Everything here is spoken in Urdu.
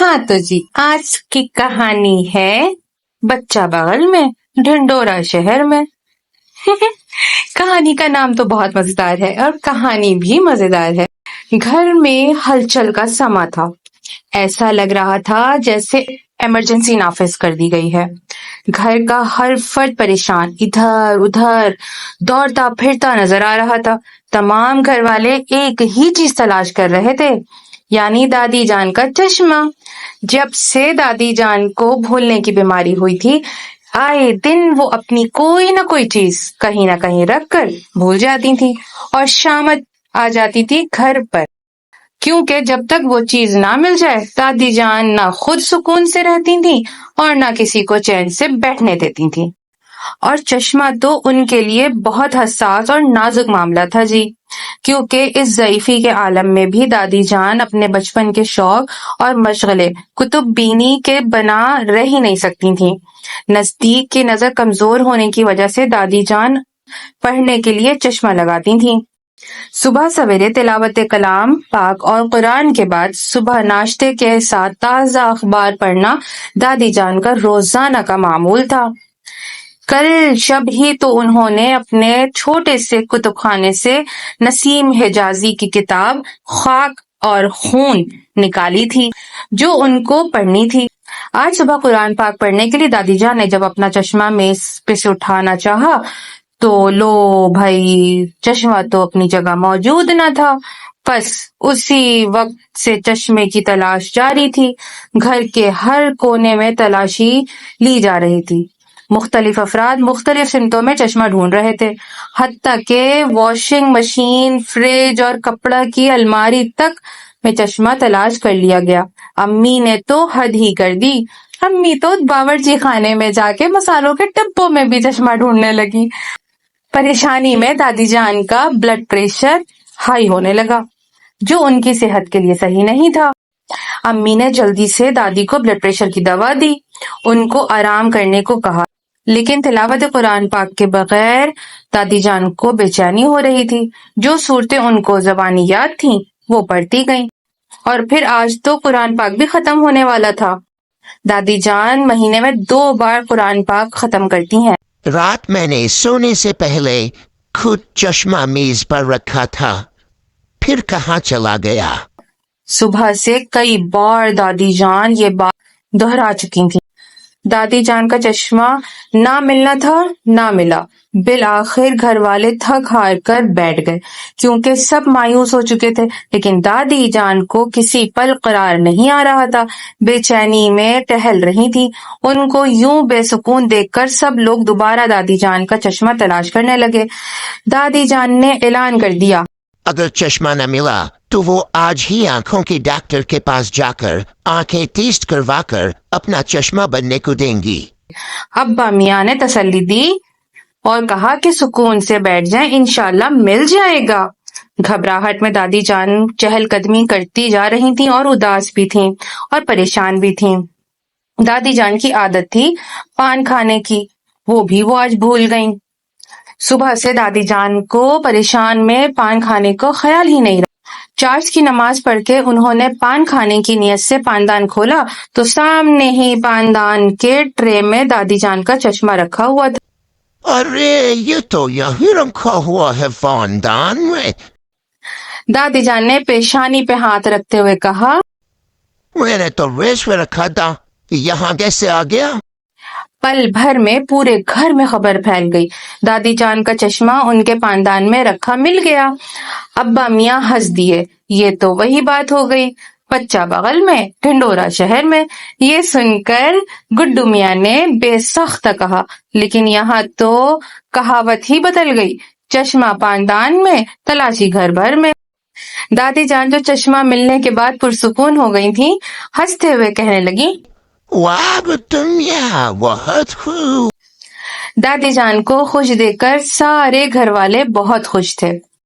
ہاں تو جی آج کی کہانی ہے بچہ بغل میں ڈھنڈورا شہر میں۔ کہانی کا نام تو بہت مزیدار ہے اور کہانی بھی مزیدار ہے۔ گھر میں ہلچل کا سما تھا، ایسا لگ رہا تھا جیسے ایمرجنسی نافذ کر دی گئی ہے۔ گھر کا ہر فرد پریشان ادھر ادھر دوڑتا پھرتا نظر آ رہا تھا۔ تمام گھر والے ایک ہی چیز تلاش کر رہے تھے، یعنی دادی جان کا چشمہ۔ جب سے دادی جان کو بھولنے کی بیماری ہوئی تھی، آئے دن وہ اپنی کوئی نہ کوئی چیز کہیں نہ کہیں رکھ کر بھول جاتی تھی اور شامت آ جاتی تھی گھر پر، کیونکہ جب تک وہ چیز نہ مل جائے دادی جان نہ خود سکون سے رہتی تھیں اور نہ کسی کو چین سے بیٹھنے دیتی تھیں۔ اور چشمہ تو ان کے لیے بہت حساس اور نازک معاملہ تھا جی، کیونکہ اس ضعیفی کے عالم میں بھی دادی جان اپنے بچپن کے شوق اور مشغلے کتب بینی کے بنا رہ ہی نہیں سکتی تھیں۔ نزدیک کی نظر کمزور ہونے کی وجہ سے دادی جان پڑھنے کے لیے چشمہ لگاتی تھیں۔ صبح سویرے تلاوت کلام پاک اور قرآن کے بعد صبح ناشتے کے ساتھ تازہ اخبار پڑھنا دادی جان کا روزانہ کا معمول تھا۔ کل شب ہی تو انہوں نے اپنے چھوٹے سے کتب خانے سے نسیم حجازی کی کتاب خاک اور خون نکالی تھی جو ان کو پڑھنی تھی۔ آج صبح قرآن پاک پڑھنے کے لیے دادی جان نے جب اپنا چشمہ میز پہ سے اٹھانا چاہا تو لو بھائی، چشمہ تو اپنی جگہ موجود نہ تھا۔ بس اسی وقت سے چشمے کی تلاش جاری تھی۔ گھر کے ہر کونے میں تلاشی لی جا رہی تھی۔ مختلف افراد مختلف سمتوں میں چشمہ ڈھونڈ رہے تھے، حتیٰ کہ واشنگ مشین، فریج اور کپڑا کی الماری تک میں چشمہ تلاش کر لیا گیا۔ امی نے تو حد ہی کر دی، امی تو باورچی خانے میں جا کے مسالوں کے ڈبوں میں بھی چشمہ ڈھونڈنے لگی۔ پریشانی میں دادی جان کا بلڈ پریشر ہائی ہونے لگا، جو ان کی صحت کے لیے صحیح نہیں تھا۔ امی نے جلدی سے دادی کو بلڈ پریشر کی دوا دی، ان کو آرام کرنے کو کہا، لیکن تلاوت قرآن پاک کے بغیر دادی جان کو بے چینی ہو رہی تھی۔ جو صورتیں ان کو زبانی یاد تھیں وہ پڑھتی گئیں، اور پھر آج تو قرآن پاک بھی ختم ہونے والا تھا۔ دادی جان مہینے میں 2 بار قرآن پاک ختم کرتی ہیں۔ رات میں نے سونے سے پہلے خود چشمہ میز پر رکھا تھا، پھر کہاں چلا گیا؟ صبح سے کئی بار دادی جان یہ بات دہرا چکی تھی۔ دادی جان کا چشمہ نہ ملنا تھا، نہ ملا۔ بالآخر گھر والے تھک ہار کر بیٹھ گئے، کیونکہ سب مایوس ہو چکے تھے، لیکن دادی جان کو کسی پل قرار نہیں آ رہا تھا۔ بے چینی میں ٹہل رہی تھی۔ ان کو یوں بے سکون دیکھ کر سب لوگ دوبارہ دادی جان کا چشمہ تلاش کرنے لگے۔ دادی جان نے اعلان کر دیا، اگر چشمہ نہ ملا تو وہ آج ہی آنکھوں کے ڈاکٹر کے پاس جا کر آنکھیں ٹیسٹ کروا کر اپنا چشمہ بننے کو دیں گی۔ ابا میاں نے تسلی دی اور کہا کہ سکون سے بیٹھ جائیں، انشاءاللہ مل جائے گا۔ گھبراہٹ میں دادی جان چہل قدمی کرتی جا رہی تھیں اور اداس بھی تھیں اور پریشان بھی تھیں۔ دادی جان کی عادت تھی پان کھانے کی، وہ آج بھول گئیں۔ صبح سے دادی جان کو پریشان میں پان کھانے کو خیال ہی نہیں رہا۔ چارج کی نماز پڑھ کے انہوں نے پان کھانے کی نیت سے پاندان کھولا تو سامنے ہی پاندان کے ٹرے میں دادی جان کا چشمہ رکھا ہوا تھا۔ ارے یہ تو یہی رکھا ہوا ہے پاندان میں۔ دادی جان نے پیشانی پہ ہاتھ رکھتے ہوئے کہا، میں نے تو ریس میں رکھا تھا، یہاں کیسے آ گیا؟ پل بھر میں پورے گھر میں خبر پھیل گئی، دادی جان کا چشمہ ان کے پاندان میں رکھا مل گیا۔ ابا میاں ہنس دیے، یہ تو وہی بات ہو گئی، بچہ بغل میں ڈھنڈورا شہر میں۔ یہ سن کر گڈو میاں نے بے سخت کہا، لیکن یہاں تو کہاوت ہی بدل گئی، چشمہ پاندان میں تلاشی گھر بھر میں۔ دادی جان جو چشمہ ملنے کے بعد پرسکون ہو گئی تھیں، ہنستے ہوئے کہنے لگی، واہ دنیا بہت خوب۔ دادی جان کو خوش دیکھ کر سارے گھر والے بہت خوش تھے۔